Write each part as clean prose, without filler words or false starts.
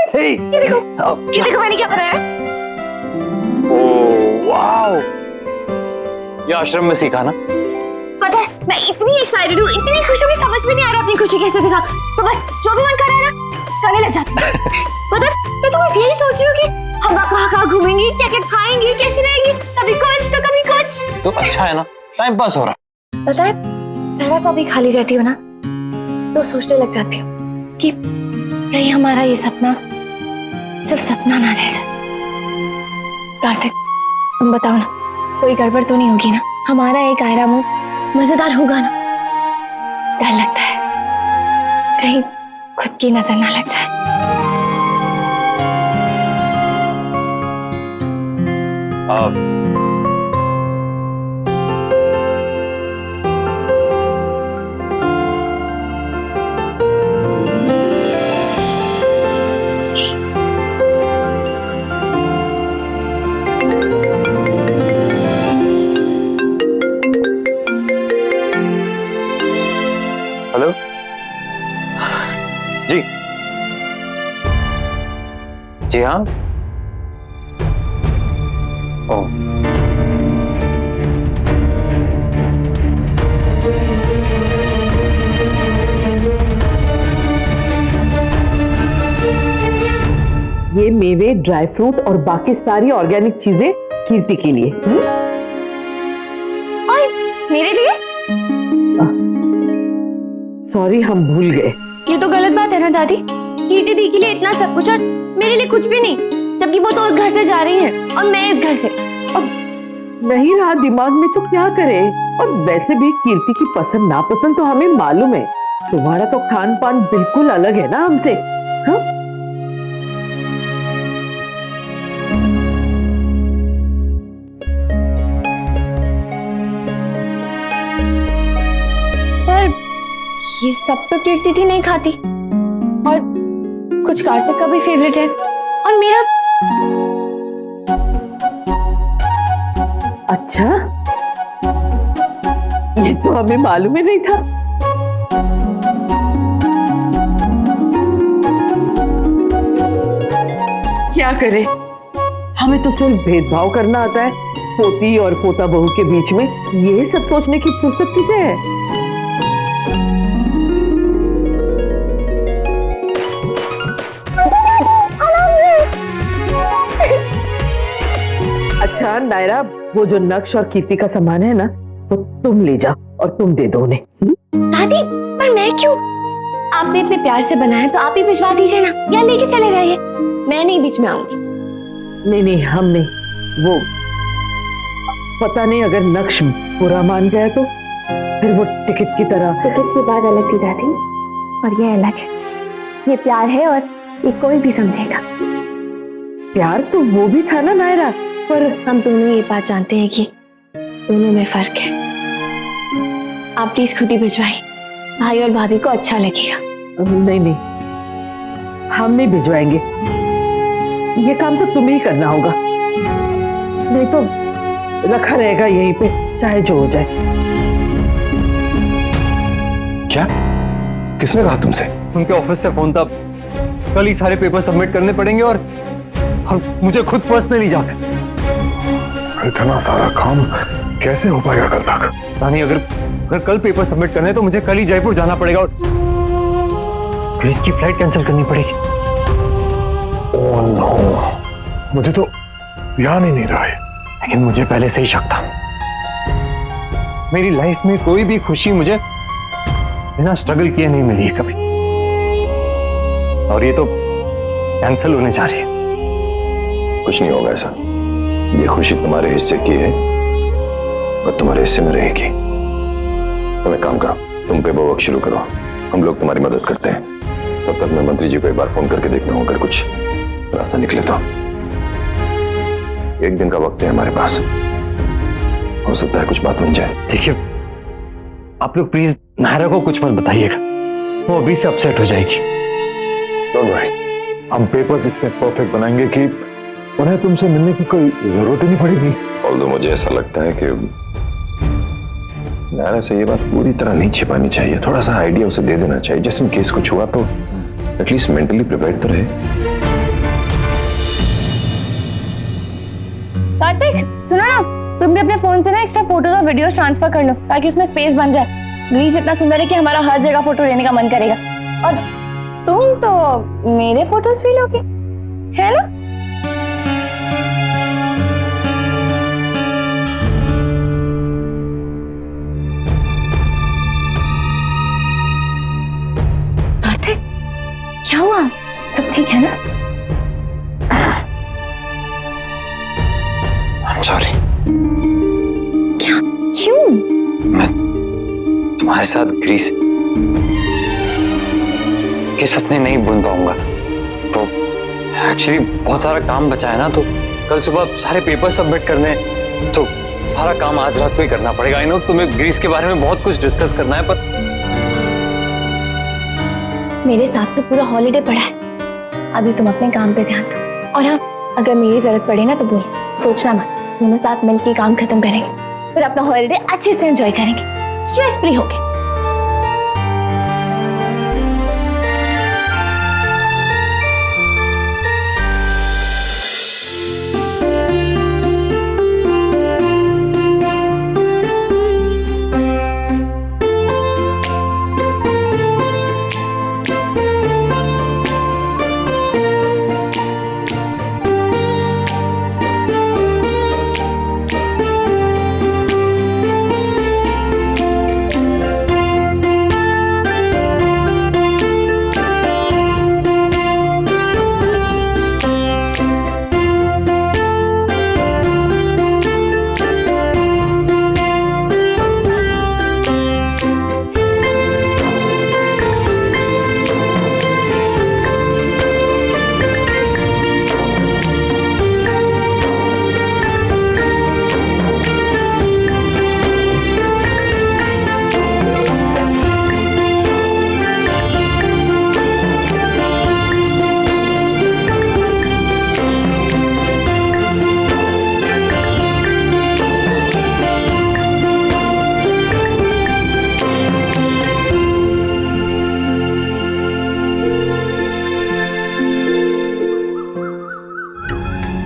ये देखो मैंने क्या बनाया। ओह वाओ, ये आश्रम में सीखा ना? पता है मैं इतनी एक्साइटेड हूँ, इतनी खुश हूँ, समझ में नहीं आ रहा अपनी खुशी कैसे दिखा। तो बस जो भी मन कर रहा है ना करने लग जाती हूँ। पता है मैं तो बस यही सोच रही हूँ कि हम कहाँ घूमेंगे, क्या क्या खाएंगे, कैसे रहेंगे, कभी कुछ तो कभी कुछ। तो अच्छा है ना, टाइम पास हो रहा। पता है जरा सा भी खाली रहती हूँ ना तो सोचने लग जाती हूँ कि कहीं हमारा ये सपना सिर्फ सपना ना रह जाए। कार्तिक तुम बताओ ना, कोई गड़बड़ तो नहीं होगी ना? हमारा एक आयरा मूड मजेदार होगा ना? डर लगता है कहीं खुद की नजर ना लग जाए। हेलो जी, जी हाँ। ओ ये मेवे, ड्राई फ्रूट और बाकी सारी ऑर्गेनिक चीजें कीर्ति के लिए। और मेरे लिए? सॉरी हम भूल गए। ये तो गलत बात है ना दादी, कीर्ति दी के लिए इतना सब कुछ और मेरे लिए कुछ भी नहीं, जबकि वो तो उस घर से जा रही हैं और मैं इस घर से। अब नहीं रहा दिमाग में तो क्या करे। और वैसे भी कीर्ति की पसंद नापसंद तो हमें मालूम है। तुम्हारा तो खान पान बिल्कुल अलग है ना हमसे। हाँ? पर ये सब तो कीर्ति थी नहीं खाती, और कुछ कार्तिक का भी फेवरेट है और मेरा। अच्छा, ये तो हमें मालूम ही नहीं था। क्या करे, हमें तो सिर्फ भेदभाव करना आता है पोती और पोता बहू के बीच में। ये सब सोचने की फुर्सत किसे है? अच्छा नायरा, वो जो नक्श और कीर्ति का सामान है ना वो तुम ले जाओ और तुम दे दो उन्हें। दादी पर मैं क्यों? आपने इतने प्यार से बनाया तो आप ही भिजवा दीजिए ना, या लेके चले जाइए, मैं नहीं बीच में आऊंगी। नहीं नहीं हम नहीं, वो पता नहीं अगर नक्श बुरा मान गया तो फिर वो टिकट की तरह। टिकट की बात अलग थी दादी, और ये अलग है। ये प्यार है और ये कोई भी समझेगा। प्यार तो वो भी था ना नायरा, पर हम दोनों ये बात जानते हैं कि दोनों में फर्क है। आप प्लीज खुद ही भिजवाइए, भाई और भाभी को अच्छा लगेगा। नहीं नहीं हम नहीं भिजवाएंगे, ये काम तो तुम्हें ही करना होगा, नहीं तो रखा रहेगा यहीं पे चाहे जो हो जाए। क्या? किसने कहा तुमसे? उनके ऑफिस से फोन था, कल ही सारे पेपर सबमिट करने पड़ेंगे और मुझे खुद पर्सनली जाकर। इतना सारा काम कैसे हो पाएगा कल तक? नहीं, अगर कल पेपर सबमिट करने तो मुझे कल ही जयपुर जाना पड़ेगा और प्लीज की फ्लाइट कैंसिल करनी पड़ेगी। ओह नो, मुझे तो ध्यान ही नहीं रहा है। लेकिन मुझे पहले से ही शक था। मेरी लाइफ में कोई भी खुशी मुझे बिना स्ट्रगल किए नहीं मिली है कभी, और ये तो कैंसिल होने जा रही है। कुछ नहीं होगा ऐसा, ये खुशी तुम्हारे हिस्से की है और तुम्हारे हिस्से में रहेगी। तुम एक काम करो, तुम पेपर वर्क शुरू करो, हम लोग तुम्हारी मदद करते हैं। तब तक मैं मंत्री जी को एक बार फोन करके देखता हूँ, अगर कुछ रास्ता निकले तो। एक दिन का वक्त है हमारे पास, हो सकता है कुछ बात बन जाए। देखिए आप लोग प्लीज नायरा को कुछ मत बताइएगा, वो अभी से अपसेट हो जाएगी। डोंट वरी, हम पेपर्स इतने परफेक्ट बनाएंगे कि उन्हें तुमसे मिलने की कोई जरूरत ही नहीं पड़ेगी। ऑल्दो मुझे ऐसा लगता है कि नायरा से ये बात पूरी तरह नहीं छिपानी चाहिए, थोड़ा सा आइडिया उसे दे देना चाहिए, जिस इन केस कुछ हुआ तो एटलीस्ट मेंटली प्रिपेयर्ड तो रहे। कार्तिक सुनो ना, तुम भी अपने फोन से ना एक्स्ट्रा फोटोज और वीडियोस ट्रांसफर कर लो ताकि उसमें स्पेस बन जाए। ग्रीस इतना सुंदर है कि हमारा हर जगह फोटो लेने का मन करेगा। और तुम तो मेरे फोटोज भी लोगे, है ना? कार्तिक क्या हुआ, सब ठीक है ना? I'm sorry. क्या, क्यों? मैं तुम्हारे साथ ग्रीस के सपने नहीं बुन पाऊंगा। तो एक्चुअली बहुत सारा काम बचा है ना, तो कल सुबह सारे पेपर सबमिट करने हैं, तो सारा काम आज रात को ही करना पड़ेगा। आई नो तुम्हें ग्रीस के बारे में बहुत कुछ डिस्कस करना है, पर मेरे साथ तो पूरा हॉलीडे पड़ा है। अभी तुम अपने काम पे ध्यान दो। और हाँ, अगर मेरी जरूरत पड़े ना तो बोल, सोचना मत। दोनों साथ मिलकर काम खत्म करेंगे, फिर अपना हॉलीडे अच्छे से एंजॉय करेंगे, स्ट्रेस फ्री होके।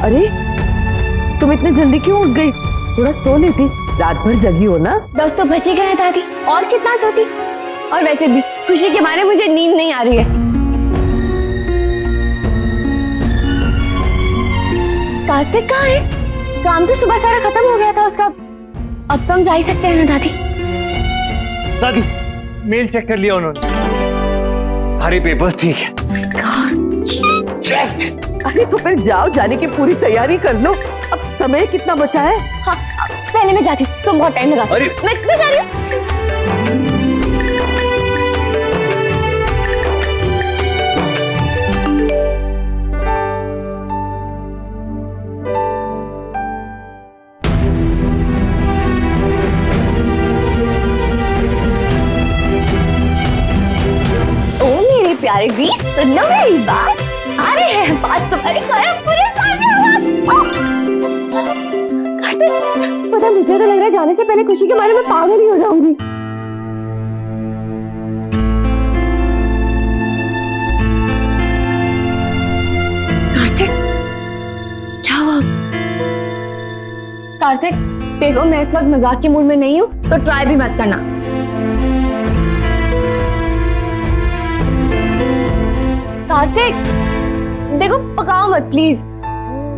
अरे तुम इतने जल्दी क्यों उठ गई? थोड़ा सो लेती, रात भर जगी हो ना। 10 तो बच ही गए दादी, और कितना सोती। और वैसे भी खुशी के मारे मुझे नींद नहीं आ रही है। कार्तिक कहाँ है? काम तो सुबह सारा खत्म हो गया था उसका। अब तो हम जा ही सकते हैं ना दादी? दादी मेल चेक कर लिया उन्होंने, सारे पेपर्स ठीक है। अरे तो फिर जाओ, जाने की पूरी तैयारी कर लो। अब समय कितना बचा है? हाँ, पहले मैं जाती हूँ, तुम बहुत टाइम लगा। अरे मैं जा रही हूँ। ओ मेरे प्यारे ग्रीस, सुन लो मेरी बात। आ रहे हैं पास तुम्हारे घर पूरे सामने। पता मुझे तो लग रहा है जाने से पहले खुशी के मारे में पागल ही हो जाऊंगी। कार्तिक क्या हुआ? कार्तिक देखो, मैं इस वक्त मजाक के मूड में नहीं हूँ, तो ट्राई भी मत करना। कार्तिक देखो, पकाओ मत प्लीज,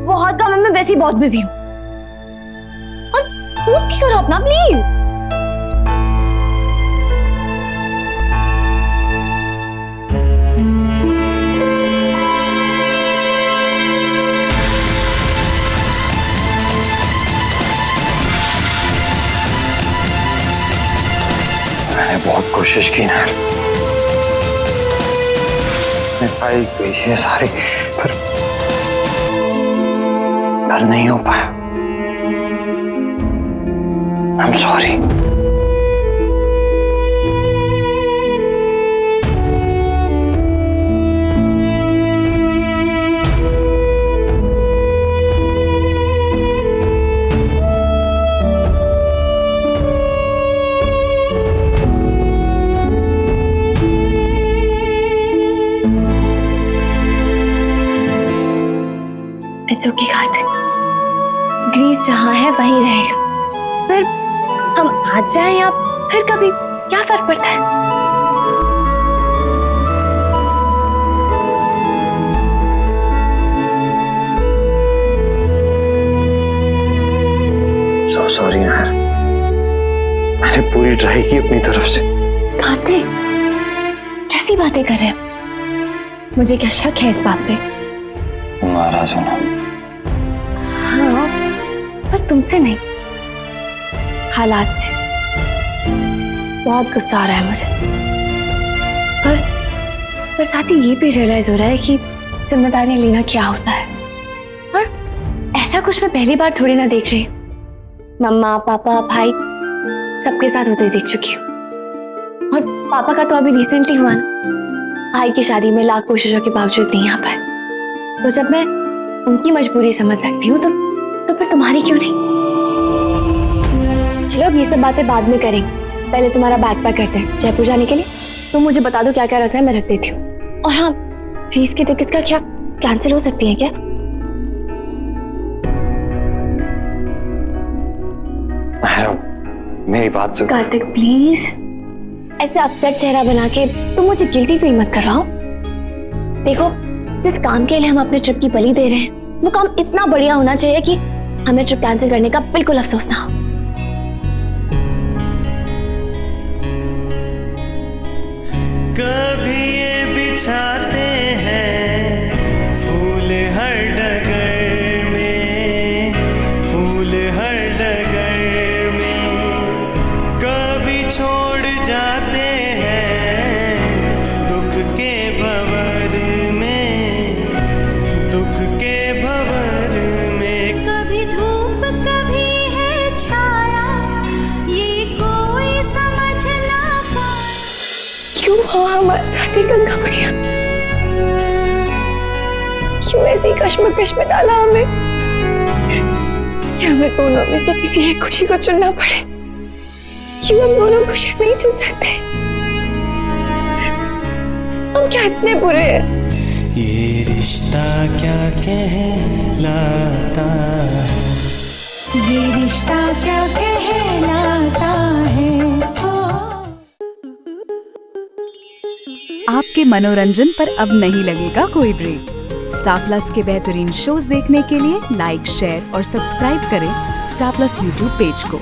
बहुत काम है, मैं वैसे ही बहुत बिजी हूँ। और मूड की करो अपना प्लीज। मैंने बहुत कोशिश की ना, फाइल भेजी है सारी, पर नहीं हो पाया। I'm sorry. It's okay, Kartik, Greece जहाँ है वहीं रहेगा। फिर हम आज जाएं या फिर कभी, क्या फर्क पड़ता है? सॉरी यार, मैंने पूरी ट्राई की अपनी तरफ से। कार्तिक, कैसी बातें कर रहे हैं? मुझे क्या शक है इस बात पे? नाराज होना। हाँ, पर तुमसे नहीं, हालात से। बहुत गुस्सा आ रहा है मुझे। पर साथ ही ये भी रियलाइज हो रहा है कि जिम्मेदारी लेना क्या होता है। और ऐसा कुछ मैं पहली बार थोड़ी ना देख रही हूँ। मम्मा, पापा, भाई सबके साथ होते देख चुकी हूँ। और पापा का तो अभी रिसेंटली हुआ ना। भाई की शादी में लाख कोशिशों के बावजूद नहीं आ पाए। तो जब मैं उनकी मजबूरी समझ सकती हूँ तो फिर तुम्हारी क्यों नहीं? चलो अब ये सब बातें बाद में करेंगे। पहले तुम्हारा बैग पैक करते हैं जयपुर जाने के लिए। तुम मुझे बता दो क्या क्या रखना है, मैं रख देती हूँ। और हाँ, ग्रीस की टिकट्स का क्या कैंसिल हो सकती है क्या? मेरी बात सुन। कार्तिक प्लीज, ऐसे अपसेट चेहरा बना के तुम मुझे गिल्टी फील मत करवाओ। देखो, जिस काम के लिए हम अपने ट्रिप की बलि दे रहे हैं वो काम इतना बढ़िया होना चाहिए कि हमें ट्रिप कैंसिल करने का बिल्कुल अफसोस ना हो। कभी ये बिछाते हैं फूल हर डगर में, फूल हर डगर में, कभी छोड़ जाते हैं दुख के भंवर में, दुख के भंवर में। कभी धूप कभी है छाया, ये कोई समझ ना पाए। क्यों हो हमारे साथ ही गंगा मैया? क्यों ऐसी कश्मकश में डाला हमें? क्या हमें दोनों में से किसी एक खुशी को चुनना पड़े? क्यों हम दोनों खुशियां नहीं चुन सकते? हम क्या इतने बुरे हैं? ये रिश्ता क्या कहलाता है, ये रिश्ता क्या कहलाता है। आपके मनोरंजन पर अब नहीं लगेगा कोई ब्रेक। स्टार प्लस के बेहतरीन शोज देखने के लिए लाइक, शेयर और सब्सक्राइब करें स्टार प्लस यूट्यूब पेज को।